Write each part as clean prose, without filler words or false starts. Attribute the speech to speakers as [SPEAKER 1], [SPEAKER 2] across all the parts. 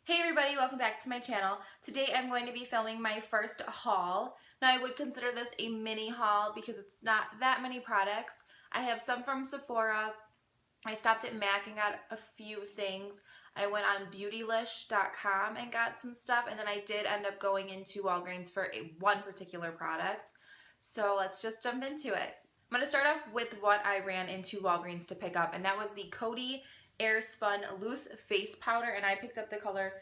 [SPEAKER 1] Hey everybody, welcome back to my channel. Today I'm going to be filming my first haul. Now I would consider this a mini haul because it's not that many products. I have some from Sephora. I stopped at MAC and got a few things. I went on beautylish.com and got some stuff, and then I did end up going into Walgreens for one particular product. So let's just jump into it. I'm going to start off with what I ran into Walgreens to pick up, and that was the Coty Air Spun Loose Face Powder, and I picked up the color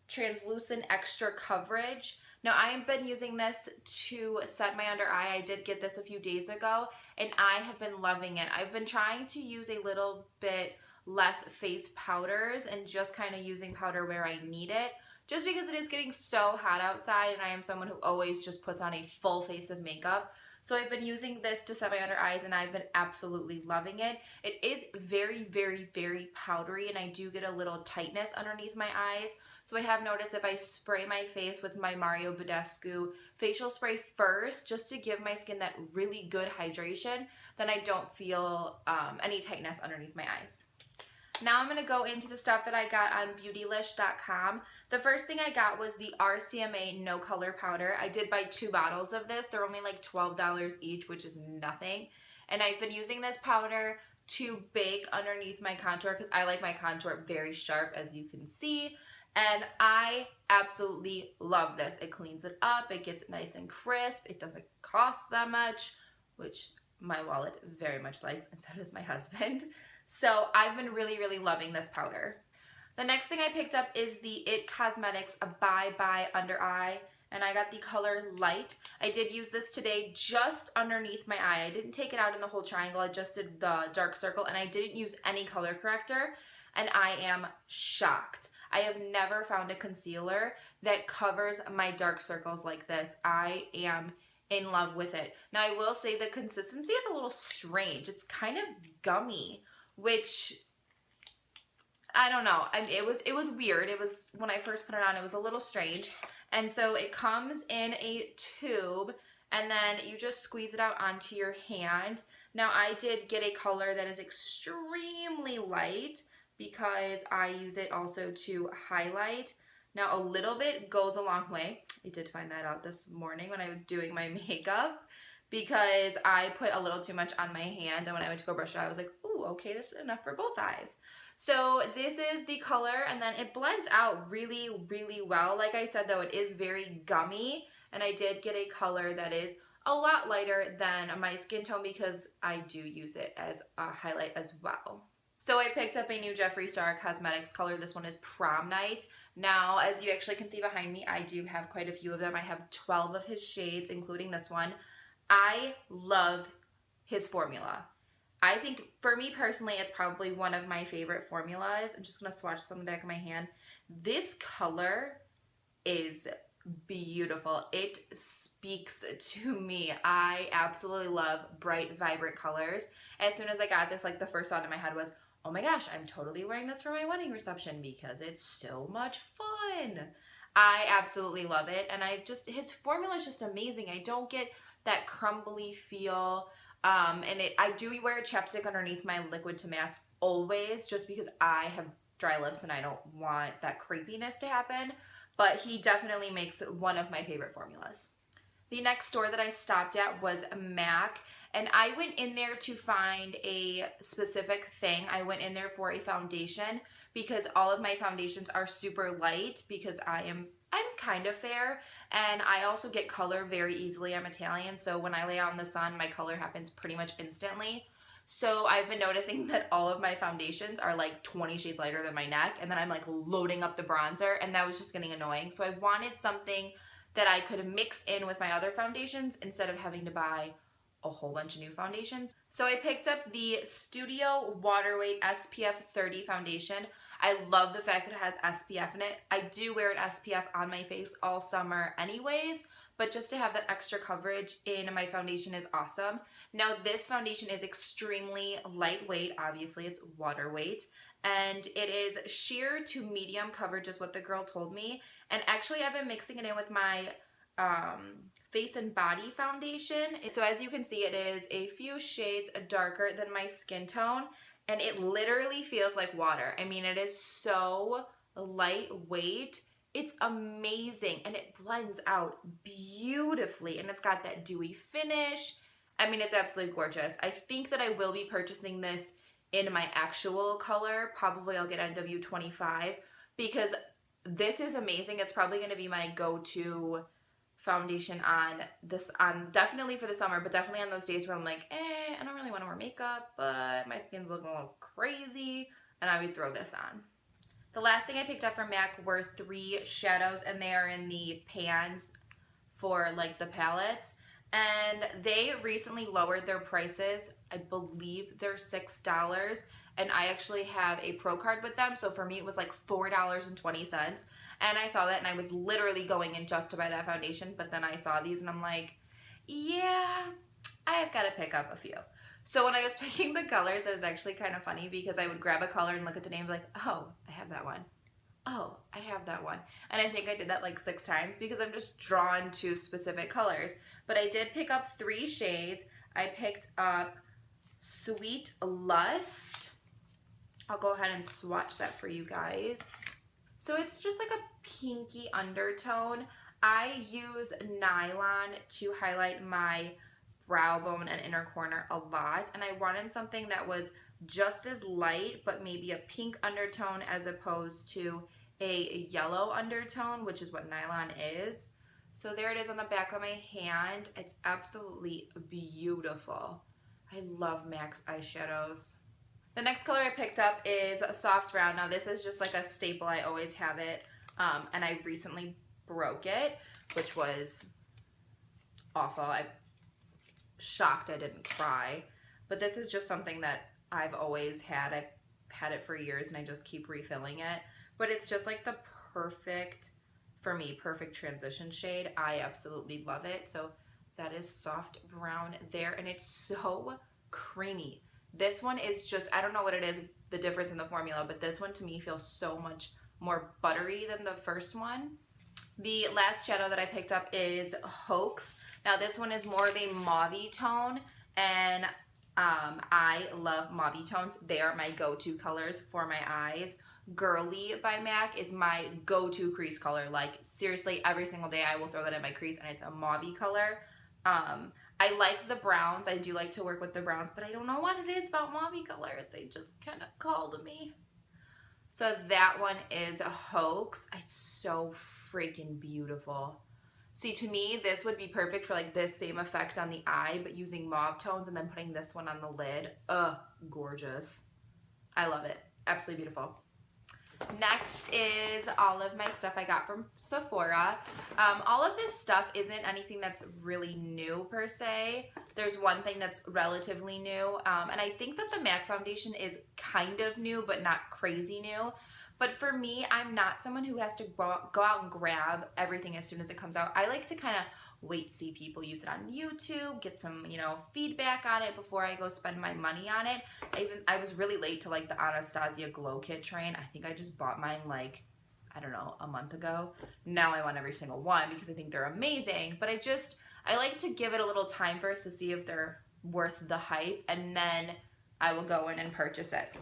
[SPEAKER 1] Translucent Extra Coverage. Now I have been using this to set my under eye. I did get this a few days ago, and I have been loving it. I've been trying to use a little bit less face powders and just kind of using powder where I need it, just because it is getting so hot outside, and I am someone who always just puts on a full face of makeup. So I've been using this to set my under eyes, and I've been absolutely loving it. It is very, very, very powdery, and I do get a little tightness underneath my eyes. So I have noticed if I spray my face with my MariaBmakeup facial spray first, just to give my skin that really good hydration, then I don't feel any tightness underneath my eyes. Now I'm going to go into the stuff that I got on beautylish.com. The first thing I got was the RCM No Color Powder. I did buy 2 bottles of this. They're only like $12 each, which is nothing. And I've been using this powder to bake underneath my contour because I like my contour very sharp, as you can see. And I absolutely love this. It cleans it up. It gets nice and crisp. It doesn't cost that much, which my wallet very much likes, and so does my husband. So I've been really, really loving this powder. The next thing I picked up is the IT Cosmetics Bye Bye Under Eye, and I got the color Light. I did use this today just underneath my eye. I didn't take it out in the whole triangle. I just did the dark circle, and I didn't use any color corrector, and I am shocked. I have never found a concealer that covers my dark circles like this. I am in love with it. Now I will say the consistency is a little strange. It's kind of gummy, which I don't know. It was weird. It was, when I first put it on, it was a little strange. And so it comes in a tube, and then you just squeeze it out onto your hand. Now I did get a color that is extremely light because I use it also to highlight. Now a little bit goes a long way. I did find that out this morning when I was doing my makeup, because I put a little too much on my hand, and when I went to go brush it out, I was like, ooh, okay, this is enough for both eyes. So this is the color, and then it blends out really, really well. Like I said, though, it is very gummy, and I did get a color that is a lot lighter than my skin tone because I do use it as a highlight as well. So I picked up a new Jeffree Star Cosmetics color. This one is Prom Night. Now, as you actually can see behind me, I do have quite a few of them. I have 12 of his shades, including this one. I love his formula. I think, for me personally, it's probably one of my favorite formulas. I'm just going to swatch this on the back of my hand. This color is beautiful. It speaks to me. I absolutely love bright, vibrant colors. As soon as I got this, like, the first thought in my head was, oh my gosh, I'm totally wearing this for my wedding reception because it's so much fun. I absolutely love it. And his formula is just amazing. I don't get that crumbly feel. I do wear a chapstick underneath my liquid to mattes always, just because I have dry lips and I don't want that creepiness to happen. But he definitely makes one of my favorite formulas. The next store that I stopped at was MAC, and I went in there to find a specific thing. I went in there for a foundation because all of my foundations are super light because I'm kind of fair, and I also get color very easily. I'm Italian, so when I lay out in the sun, my color happens pretty much instantly. So I've been noticing that all of my foundations are like 20 shades lighter than my neck, and then I'm like loading up the bronzer, and that was just getting annoying. So I wanted something that I could mix in with my other foundations instead of having to buy a whole bunch of new foundations. So I picked up the Studio Water Weight SPF 30 foundation. I love the fact that it has SPF in it. I do wear an SPF on my face all summer anyways, but just to have that extra coverage in my foundation is awesome. Now this foundation is extremely lightweight. Obviously it's water weight, and it is sheer to medium coverage is what the girl told me. And actually I've been mixing it in with my face and body foundation. So as you can see, it is a few shades darker than my skin tone, and it literally feels like water. I mean, it is so lightweight. It's amazing, and it blends out beautifully, and it's got that dewy finish. I mean, it's absolutely gorgeous. I think that I will be purchasing this in my actual color. Probably I'll get NW25 because this is amazing. It's probably going to be my go-to foundation definitely for the summer, but definitely on those days where I'm like, I don't really want to wear makeup, but my skin's looking a little crazy, and I would throw this on. The last thing I picked up from MAC were 3 shadows, and they are in the pans for like the palettes. And they recently lowered their prices. I believe they're $6, and I actually have a pro card with them, so for me it was like $4.20. And I saw that, and I was literally going in just to buy that foundation, but then I saw these and I'm like, yeah, I've got to pick up a few. So when I was picking the colors, it was actually kind of funny because I would grab a color and look at the name and be like, oh, I have that one. Oh, I have that one. And I think I did that like 6 times because I'm just drawn to specific colors. But I did pick up 3 shades. I picked up Sweet Lust. I'll go ahead and swatch that for you guys. So it's just like a pinky undertone. I use nylon to highlight my brow bone and inner corner a lot, and I wanted something that was just as light but maybe a pink undertone as opposed to a yellow undertone, which is what nylon is. So there it is on the back of my hand. It's absolutely beautiful. I love MAC's eyeshadows. The next color I picked up is a soft brown. Now this is just like a staple. I always have it, and I recently broke it, which was awful. I'm shocked I didn't cry, but this is just something that I've always had. I've had it for years, and I just keep refilling it. But it's just like the perfect, for me, perfect transition shade. I absolutely love it. So that is soft brown there, and it's so creamy. This one is just, I don't know what it is, the difference in the formula, but this one to me feels so much more buttery than the first one. The last shadow that I picked up is Hoax. Now this one is more of a mauve-y tone, and I love mauve tones. They are my go-to colors for my eyes. Girly by MAC is my go-to crease color. Like seriously, every single day I will throw that in my crease, and it's a mauve color. I like the browns. I do like to work with the browns, but I don't know what it is about mauve colors. They just kind of call to me. So that one is a Hoax. It's so freaking beautiful. See, to me, this would be perfect for like this same effect on the eye, but using mauve tones and then putting this one on the lid. Ugh, gorgeous. I love it. Absolutely beautiful. Next is all of my stuff I got from Sephora. All of this stuff isn't anything that's really new per se. There's one thing that's relatively new, and I think that the MAC foundation is kind of new, but not crazy new. But for me, I'm not someone who has to go out and grab everything as soon as it comes out. I like to kind of wait, see people use it on YouTube, get some, feedback on it before I go spend my money on it. I was really late to like the Anastasia Glow Kit train. I think I just bought mine like, I don't know, a month ago. Now I want every single one because I think they're amazing. But I like to give it a little time first to see if they're worth the hype, and then I will go in and purchase it.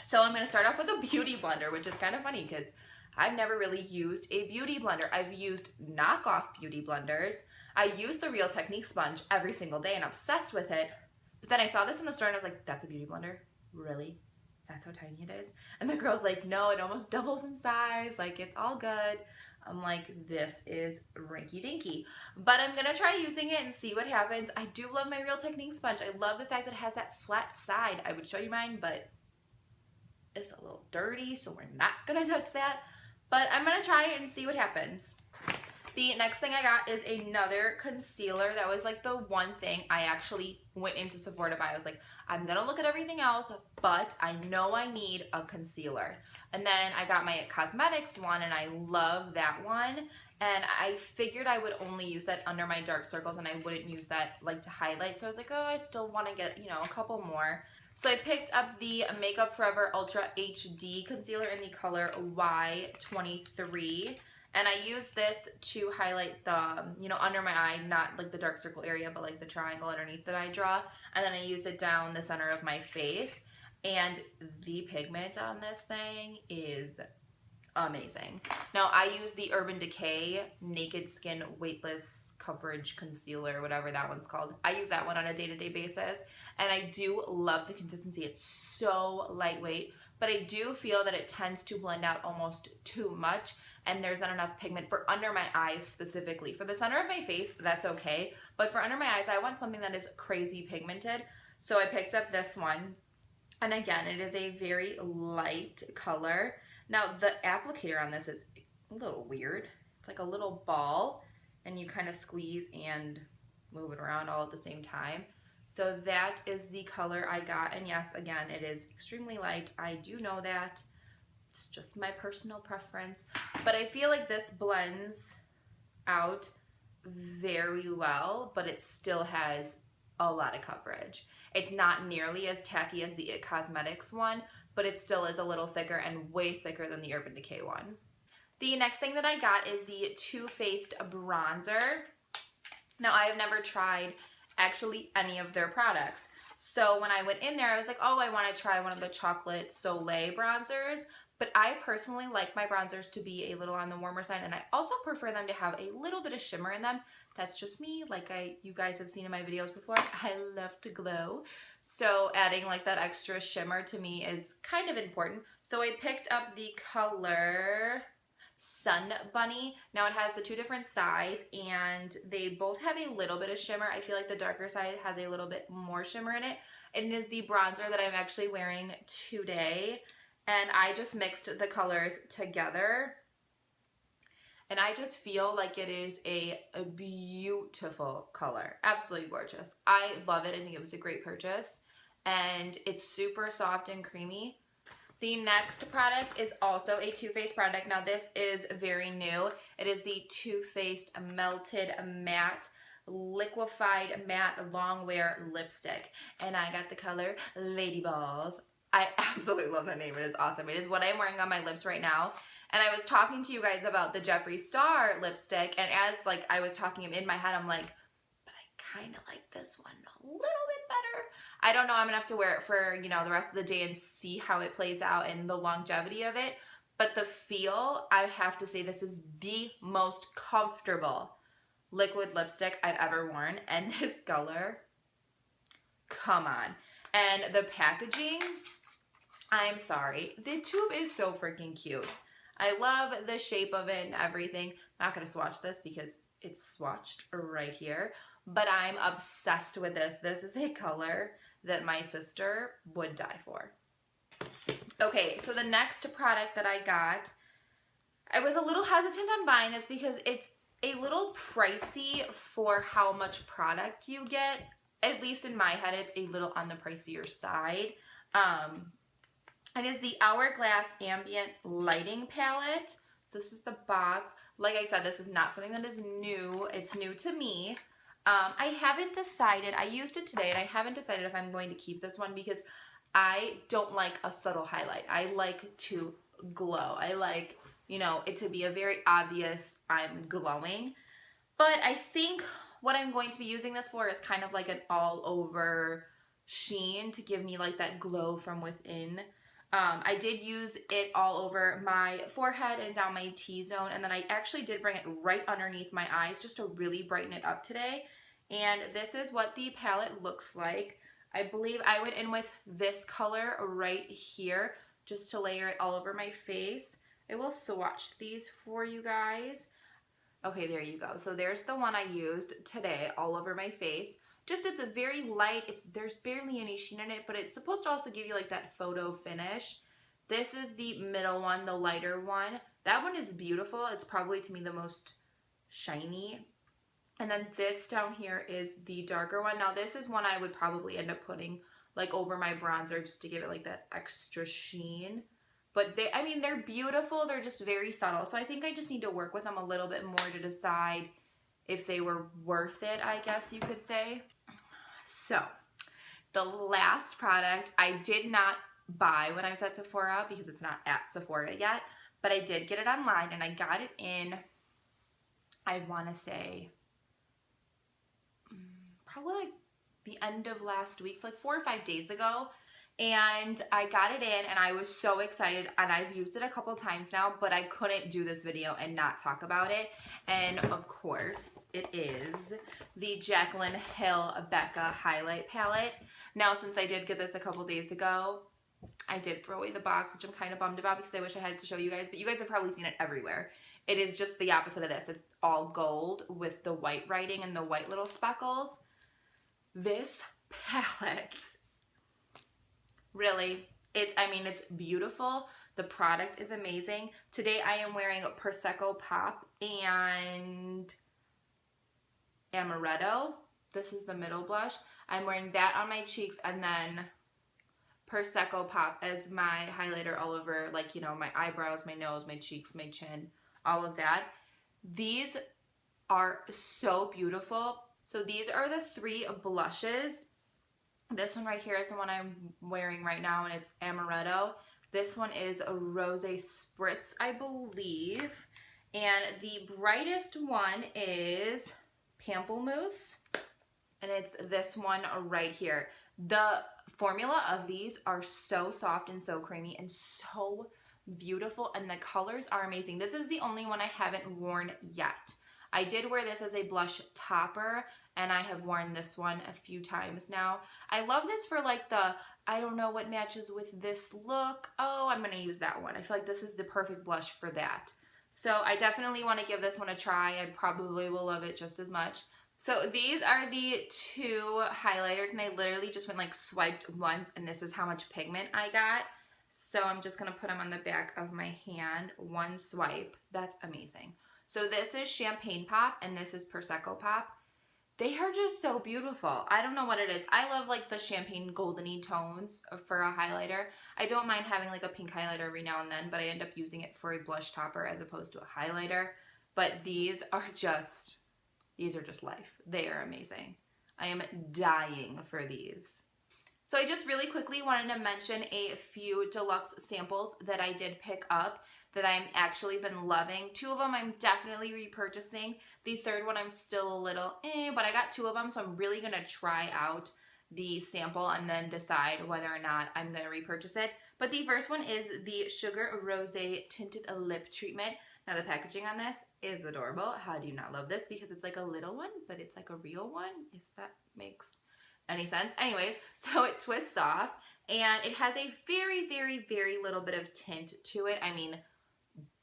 [SPEAKER 1] So I'm going to start off with a beauty blender, which is kind of funny because I've never really used a beauty blender. I've used knockoff beauty blenders. I use the Real Technique sponge every single day and I'm obsessed with it. But then I saw this in the store and I was like, that's a beauty blender? Really? That's how tiny it is? And the girl's like, no, it almost doubles in size. Like, it's all good. I'm like, this is rinky dinky. But I'm going to try using it and see what happens. I do love my Real Technique sponge. I love the fact that it has that flat side. I would show you mine, but it's a little dirty, so we're not going to touch that. But I'm going to try it and see what happens. The next thing I got is another concealer. That was like the one thing I actually went into Sephora to buy. I was like, I'm going to look at everything else, but I know I need a concealer. And then I got my Cosmetics one, and I love that one. And I figured I would only use that under my dark circles, and I wouldn't use that like to highlight. So I was like, oh, I still want to get, a couple more. So I picked up the Makeup Forever Ultra HD Concealer in the color Y23. And I use this to highlight the, under my eye, not like the dark circle area, but like the triangle underneath that I draw. And then I use it down the center of my face. And the pigment on this thing is amazing. Now I use the Urban Decay Naked Skin Weightless Coverage Concealer, whatever that one's called. I use that one on a day-to-day basis, and I do love the consistency. It's so lightweight, but I do feel that it tends to blend out almost too much, and there's not enough pigment for under my eyes specifically. For the center of my face, that's okay, but for under my eyes, I want something that is crazy pigmented. So I picked up this one, and again, it is a very light color. Now the applicator on this is a little weird. It's like a little ball, and you kind of squeeze and move it around all at the same time. So that is the color I got, and yes, again, it is extremely light. I do know that. It's just my personal preference, but I feel like this blends out very well, but it still has a lot of coverage. It's not nearly as tacky as the It Cosmetics one, but it still is a little thicker and way thicker than the Urban Decay one. The next thing that I got is the Too Faced bronzer. Now, I have never tried actually any of their products. So when I went in there, I was like, oh, I want to try one of the Chocolate Soleil bronzers. But I personally like my bronzers to be a little on the warmer side, and I also prefer them to have a little bit of shimmer in them. That's just me, like you guys have seen in my videos before. I love to glow. So adding like that extra shimmer to me is kind of important. So I picked up the color Sun Bunny. Now it has the two different sides, and they both have a little bit of shimmer. I feel like the darker side has a little bit more shimmer in it. And it is the bronzer that I'm actually wearing today. And I just mixed the colors together, and I just feel like it is a beautiful color. Absolutely gorgeous. I love it. I think it was a great purchase, and it's super soft and creamy. The next product is also a Too Faced product. Now this is very new. It is the Too Faced Melted Matte Liquefied Matte Longwear Lipstick, and I got the color Lady Balls. I absolutely love that name. It is awesome. It is what I'm wearing on my lips right now. And I was talking to you guys about the Jeffree Star lipstick, and as like I was talking in my head, I'm like, but I kind of like this one a little bit better. I don't know. I'm gonna have to wear it for, you know, the rest of the day and see how it plays out and the longevity of it. But the feel, I have to say, this is the most comfortable liquid lipstick I've ever worn, and this color, come on. And the packaging, I'm sorry, the tube is so freaking cute. I love the shape of it and everything. I'm not going to swatch this because it's swatched right here, but I'm obsessed with this. This is a color that my sister would die for. Okay, so the next product that I got, I was a little hesitant on buying this because it's a little pricey for how much product you get. At least in my head, it's a little on the pricier side. It is the Hourglass Ambient Lighting Palette. So this is the box. Like I said, this is not something that is new. It's new to me. I haven't decided. I used it today, and I haven't decided if I'm going to keep this one because I don't like a subtle highlight. I like to glow. I like, you know, it to be a very obvious I'm glowing. But I think what I'm going to be using this for is kind of like an all-over sheen to give me like that glow from within. I did use it all over my forehead and down my T-zone, and then I actually did bring it right underneath my eyes just to really brighten it up today. And this is what the palette looks like. I believe I went in with this color right here just to layer it all over my face. I will swatch these for you guys. Okay, there you go. So there's the one I used today all over my face. Just, it's a very light, there's barely any sheen in it, but it's supposed to also give you like that photo finish. This is the middle one, the lighter one. That one is beautiful. It's probably to me the most shiny. And then this down here is the darker one. Now this is one I would probably end up putting like over my bronzer just to give it like that extra sheen. But I mean, they're beautiful. They're just very subtle. So I think I just need to work with them a little bit more to decide if they were worth it, I guess you could say. So the last product I did not buy when I was at Sephora because it's not at Sephora yet, but I did get it online, and I got it in, I want to say, probably like the end of last week, so like 4 or 5 days ago. and I got it in and I was so excited, and I've used it a couple times now, but I couldn't do this video and not talk about it. And of course it is the Jaclyn Hill Becca highlight palette. Now, since I did get this a couple days ago, I did throw away the box, which I'm kind of bummed about because I wish I had to show you guys, but you guys have probably seen it everywhere. It is just the opposite of this. It's all gold with the white writing and the white little speckles. This palette, really, I mean, it's beautiful. The product is amazing. Today I am wearing Prosecco Pop and Amaretto. This is the middle blush. I'm wearing that on my cheeks, and then Prosecco Pop as my highlighter all over, like, you know, my eyebrows, my nose, my cheeks, my chin, all of that. These are so beautiful. So these are the 3 blushes. This one right here is the one I'm wearing right now, and it's Amaretto. This one is a Rose Spritz, I believe. And the brightest one is Pamplemousse, and it's this one right here. The formula of these are so soft and so creamy and so beautiful, and the colors are amazing. This is the only one I haven't worn yet. I did wear this as a blush topper, and I have worn this one a few times now. I love this for like the, I don't know what matches with this look. Oh, I'm going to use that one. I feel like this is the perfect blush for that. So I definitely want to give this one a try. I probably will love it just as much. So these are the 2 highlighters, and I literally just went like swiped once, and this is how much pigment I got. So I'm just going to put them on the back of my hand. One swipe. That's amazing. So this is Champagne Pop, and this is Prosecco Pop. They are just so beautiful. I don't know what it is. I love like the champagne goldeny tones for a highlighter. I don't mind having like a pink highlighter every now and then, but I end up using it for a blush topper as opposed to a highlighter. But these are just life. They are amazing. I am dying for these. So I just really quickly wanted to mention a few deluxe samples that I did pick up that I'm actually been loving. 2 of them I'm definitely repurchasing. The third one I'm still a little but I got 2 of them, so I'm really going to try out the sample and then decide whether or not I'm going to repurchase it. But the first one is the Sugar Rose Tinted Lip Treatment. Now the packaging on this is adorable. How do you not love this? Because it's like a little one, but it's like a real one, if that makes any sense. Anyways, so it twists off, and it has a very, very, very little bit of tint to it. I mean,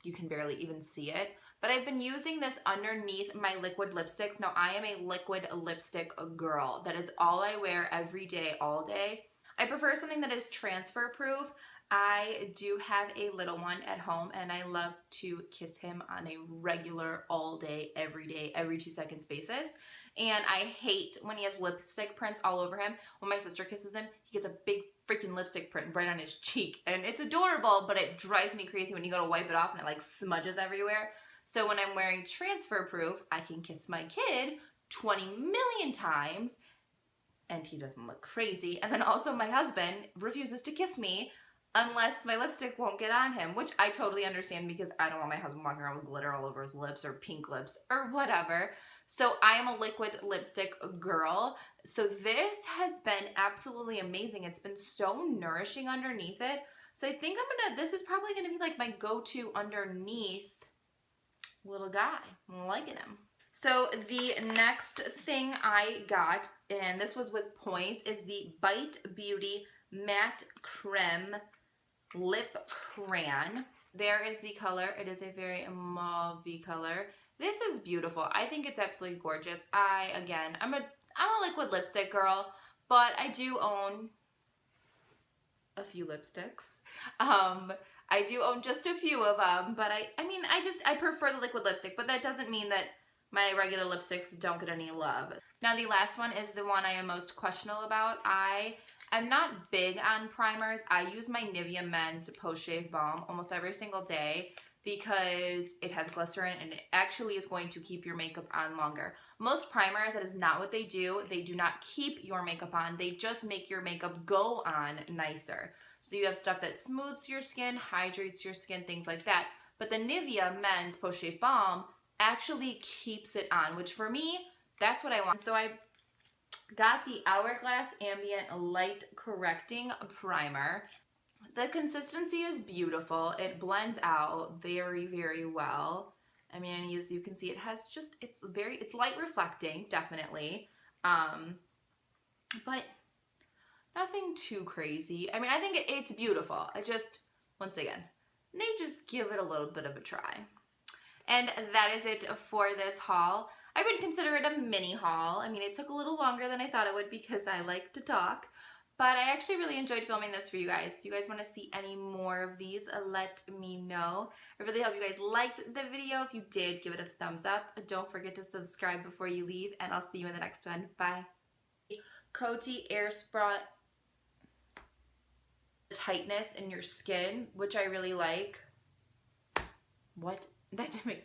[SPEAKER 1] you can barely even see it. But I've been using this underneath my liquid lipsticks. Now, I am a liquid lipstick girl. That is all I wear every day, all day. I prefer something that is transfer proof. I do have a little one at home, and I love to kiss him on a regular, all day, every 2 seconds basis. And I hate when he has lipstick prints all over him. When my sister kisses him, he gets a big freaking lipstick print right on his cheek. And it's adorable, but it drives me crazy when you go to wipe it off and it like smudges everywhere. So when I'm wearing transfer proof, I can kiss my kid 20 million times and he doesn't look crazy. And then also my husband refuses to kiss me unless my lipstick won't get on him, which I totally understand because I don't want my husband walking around with glitter all over his lips or pink lips or whatever. So I am a liquid lipstick girl. So this has been absolutely amazing. It's been so nourishing underneath it. So I think this is probably gonna be like my go-to underneath little guy. I'm liking him. So the next thing I got, and this was with points, is the Bite Beauty Matte Creme Lip Crayon. There is the color. It is a very mauve-y color. This is beautiful. I think it's absolutely gorgeous. I'm a liquid lipstick girl, but I do own a few lipsticks. I do own just a few of them, but I prefer the liquid lipstick, but that doesn't mean that my regular lipsticks don't get any love. Now the last one is the one I am most questionable about. I'm not big on primers. I use my Nivea Men's Post Shave Balm almost every single day because it has glycerin and it actually is going to keep your makeup on longer. Most primers, that is not what they do. They do not keep your makeup on. They just make your makeup go on nicer. So you have stuff that smooths your skin, hydrates your skin, things like that. But the Nivea Men's Post Shave Balm actually keeps it on, which for me, that's what I want. So I Got the Hourglass Ambient Light Correcting Primer. The consistency is beautiful. It blends out very, very well. I mean, as you can see, it has just, it's light reflecting, definitely. But nothing too crazy. I mean, I think it's beautiful. I just, once again, they just give it a little bit of a try. And that is it for this haul. I would consider it a mini haul. I mean, it took a little longer than I thought it would because I like to talk. But I actually really enjoyed filming this for you guys. If you guys want to see any more of these, let me know. I really hope you guys liked the video. If you did, give it a thumbs up. Don't forget to subscribe before you leave, and I'll see you in the next one. Bye. Coty Air Spray tightness in your skin, which I really like. What? That didn't make